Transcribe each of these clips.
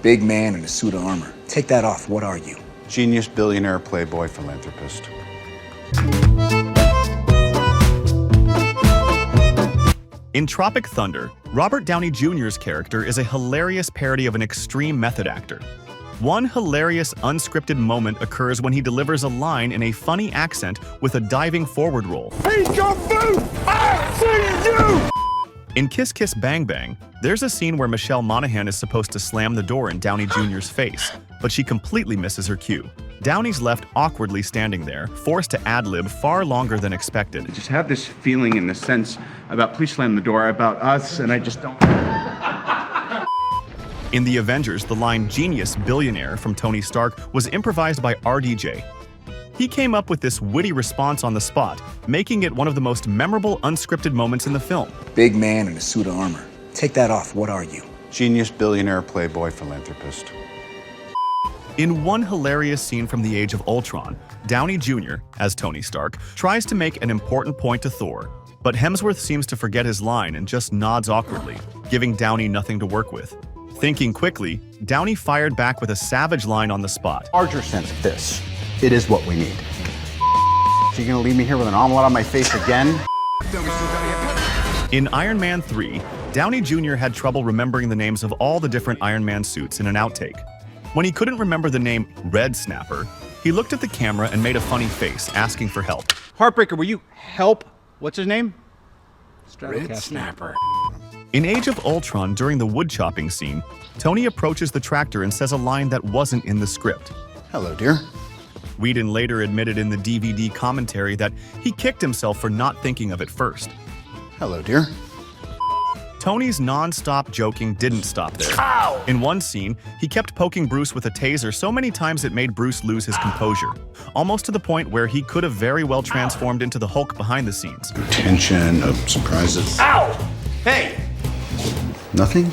Big man in a suit of armor. Take that off. What are you? Genius, billionaire, playboy, philanthropist. In Tropic Thunder, Robert Downey Jr.'s character is a hilarious parody of an extreme method actor. One hilarious unscripted moment occurs when he delivers a line in a funny accent with a diving forward roll. Hey, Kung Fu! I see you! In Kiss Kiss Bang Bang, there's a scene where Michelle Monaghan is supposed to slam the door in Downey Jr.'s face, but she completely misses her cue. Downey's left awkwardly standing there, forced to ad-lib far longer than expected. I just have this feeling in the sense about please slam the door about us, and I just don't. In The Avengers, the line "Genius, billionaire" from Tony Stark was improvised by RDJ. He came up with this witty response on the spot, making it one of the most memorable unscripted moments in the film. Big man in a suit of armor. Take that off. What are you? Genius, billionaire, playboy, philanthropist. In one hilarious scene from The Age of Ultron, Downey Jr., as Tony Stark, tries to make an important point to Thor, but Hemsworth seems to forget his line and just nods awkwardly, giving Downey nothing to work with. Thinking quickly, Downey fired back with a savage line on the spot. Larger sense of this. It is what we need. So you're gonna leave me here with an omelet on my face again? In Iron Man 3, Downey Jr. had trouble remembering the names of all the different Iron Man suits in an outtake. When he couldn't remember the name Red Snapper, he looked at the camera and made a funny face, asking for help. Heartbreaker, will you help? What's his name? Red Snapper. In Age of Ultron, during the wood chopping scene, Tony approaches the tractor and says a line that wasn't in the script. Hello, dear. Whedon later admitted in the DVD commentary that he kicked himself for not thinking of it first. Hello, dear. Tony's non-stop joking didn't stop there. Ow! In one scene, he kept poking Bruce with a taser so many times it made Bruce lose his composure, almost to the point where he could have very well transformed into the Hulk behind the scenes. Tension, surprises. Ow! Hey! Nothing?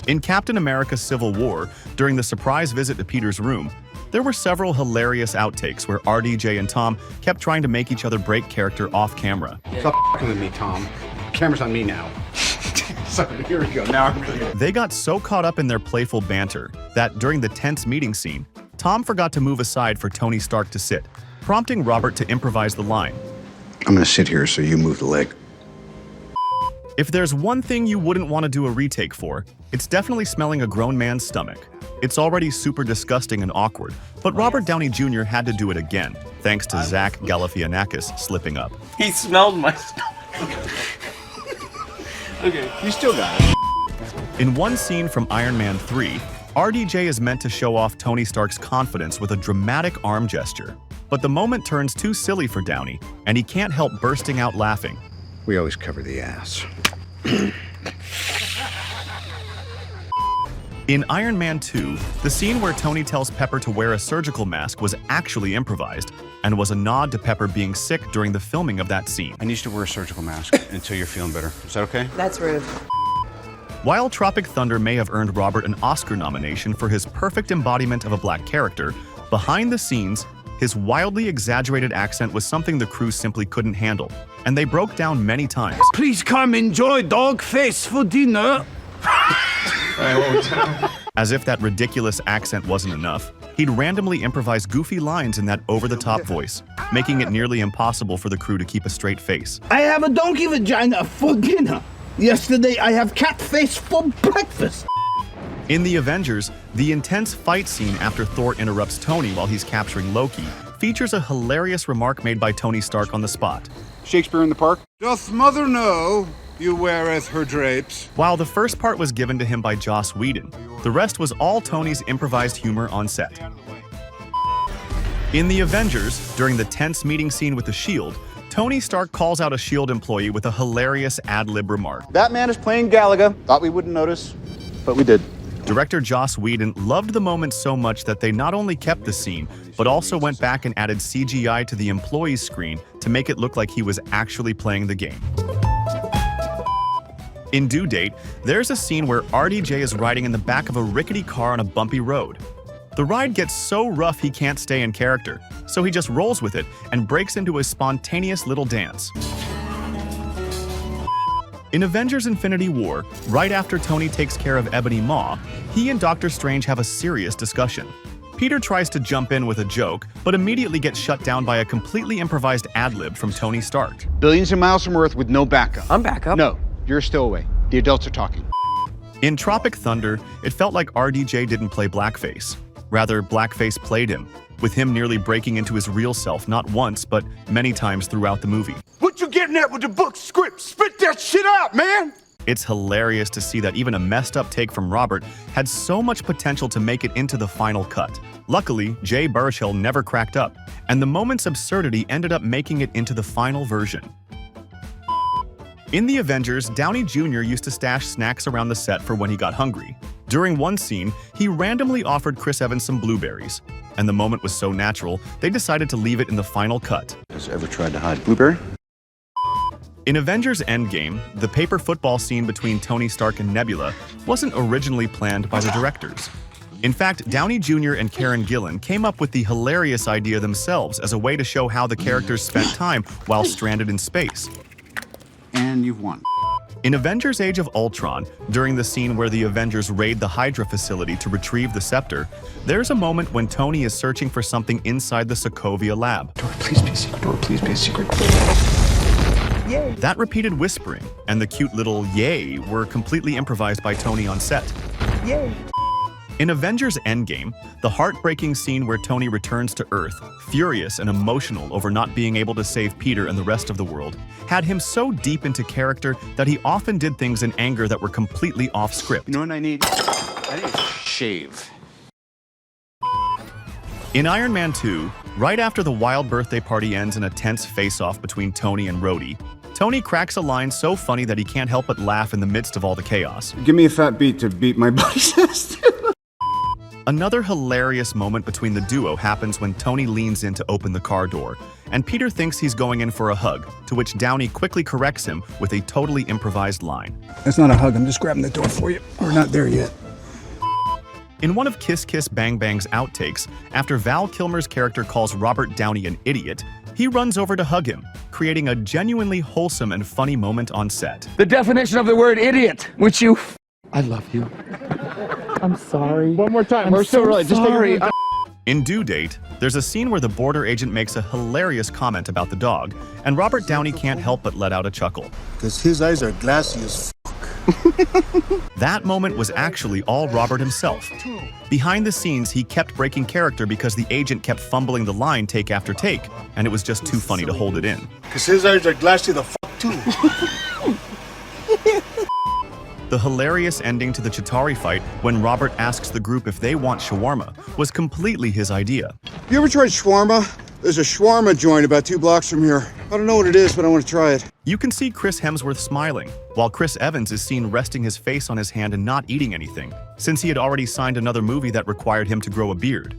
In Captain America: Civil War, during the surprise visit to Peter's room, there were several hilarious outtakes where RDJ and Tom kept trying to make each other break character off camera. Stop f***ing with me, Tom. Camera's on me now. So here we go. Now I'm really... They got so caught up in their playful banter that during the tense meeting scene, Tom forgot to move aside for Tony Stark to sit, prompting Robert to improvise the line. I'm gonna sit here so you move the leg. If there's one thing you wouldn't want to do a retake for, it's definitely smelling a grown man's stomach. It's already super disgusting and awkward, but Robert Downey Jr. had to do it again, thanks to Zach Galifianakis slipping up. He smelled my stomach. Okay. You still got it. In one scene from Iron Man 3, RDJ is meant to show off Tony Stark's confidence with a dramatic arm gesture. But the moment turns too silly for Downey, and he can't help bursting out laughing. We always cover the ass. In Iron Man 2, the scene where Tony tells Pepper to wear a surgical mask was actually improvised, and was a nod to Pepper being sick during the filming of that scene. I need you to wear a surgical mask until you're feeling better. Is that okay? That's rude. While Tropic Thunder may have earned Robert an Oscar nomination for his perfect embodiment of a black character, behind the scenes, his wildly exaggerated accent was something the crew simply couldn't handle, and they broke down many times. Please come enjoy dog face for dinner. As if that ridiculous accent wasn't enough, he'd randomly improvise goofy lines in that over-the-top voice, making it nearly impossible for the crew to keep a straight face. I have a donkey vagina for dinner. Yesterday I have cat face for breakfast. In The Avengers, the intense fight scene after Thor interrupts Tony while he's capturing Loki features a hilarious remark made by Tony Stark on the spot. Shakespeare in the Park? Doth mother know you weareth her drapes? While the first part was given to him by Joss Whedon, the rest was all Tony's improvised humor on set. In The Avengers, during the tense meeting scene with the S.H.I.E.L.D., Tony Stark calls out a S.H.I.E.L.D. employee with a hilarious ad-lib remark. That man is playing Galaga. Thought we wouldn't notice, but we did. Director Joss Whedon loved the moment so much that they not only kept the scene, but also went back and added CGI to the employee's screen to make it look like he was actually playing the game. In Due Date, there's a scene where RDJ is riding in the back of a rickety car on a bumpy road. The ride gets so rough he can't stay in character, so he just rolls with it and breaks into a spontaneous little dance. In Avengers Infinity War, right after Tony takes care of Ebony Maw, he and Doctor Strange have a serious discussion. Peter tries to jump in with a joke, but immediately gets shut down by a completely improvised ad-lib from Tony Stark. Billions of miles from Earth with no backup. I'm back up. No, you're a stowaway. The adults are talking. In Tropic Thunder, it felt like RDJ didn't play blackface. Rather, blackface played him, with him nearly breaking into his real self not once, but many times throughout the movie. What you getting at with the book script? Spit that shit out, man! It's hilarious to see that even a messed up take from Robert had so much potential to make it into the final cut. Luckily, Jay Baruchel never cracked up, and the moment's absurdity ended up making it into the final version. In the Avengers, Downey Jr. used to stash snacks around the set for when he got hungry. During one scene, he randomly offered Chris Evans some blueberries, and the moment was so natural, they decided to leave it in the final cut. Has ever tried to hide blueberry? In Avengers Endgame, the paper football scene between Tony Stark and Nebula wasn't originally planned by the directors. In fact, Downey Jr. and Karen Gillan came up with the hilarious idea themselves as a way to show how the characters spent time while stranded in space. And you've won. In Avengers Age of Ultron, during the scene where the Avengers raid the Hydra facility to retrieve the scepter, there's a moment when Tony is searching for something inside the Sokovia lab. Door, please be a secret. Door, please be a secret. Yay. That repeated whispering and the cute little yay were completely improvised by Tony on set. Yay. In Avengers Endgame, the heartbreaking scene where Tony returns to Earth, furious and emotional over not being able to save Peter and the rest of the world, had him so deep into character that he often did things in anger that were completely off script. You know what I need? I need a shave. In Iron Man 2, right after the wild birthday party ends in a tense face-off between Tony and Rhodey, Tony cracks a line so funny that he can't help but laugh in the midst of all the chaos. Give me a fat beat to beat my biceps. Another hilarious moment between the duo happens when Tony leans in to open the car door, and Peter thinks he's going in for a hug, to which Downey quickly corrects him with a totally improvised line. That's not a hug. I'm just grabbing the door for you. We're not there yet. In one of Kiss Kiss Bang Bang's outtakes, after Val Kilmer's character calls Robert Downey an idiot, he runs over to hug him, creating a genuinely wholesome and funny moment on set. The definition of the word idiot, which you I love you. I'm sorry. One more time. I'm We're so sorry. Just take a Sorry. In Due Date, there's a scene where the border agent makes a hilarious comment about the dog, and Robert Downey can't help but let out a chuckle. Because his eyes are glassy as That moment was actually all Robert himself. Behind the scenes, he kept breaking character because the agent kept fumbling the line take after take, and it was just too funny to hold it in. Because his eyes are glassy the too. The hilarious ending to the Chitauri fight when Robert asks the group if they want shawarma was completely his idea. You ever tried shawarma? There's a shawarma joint about 2 blocks from here. I don't know what it is, but I want to try it. You can see Chris Hemsworth smiling, while Chris Evans is seen resting his face on his hand and not eating anything, since he had already signed another movie that required him to grow a beard.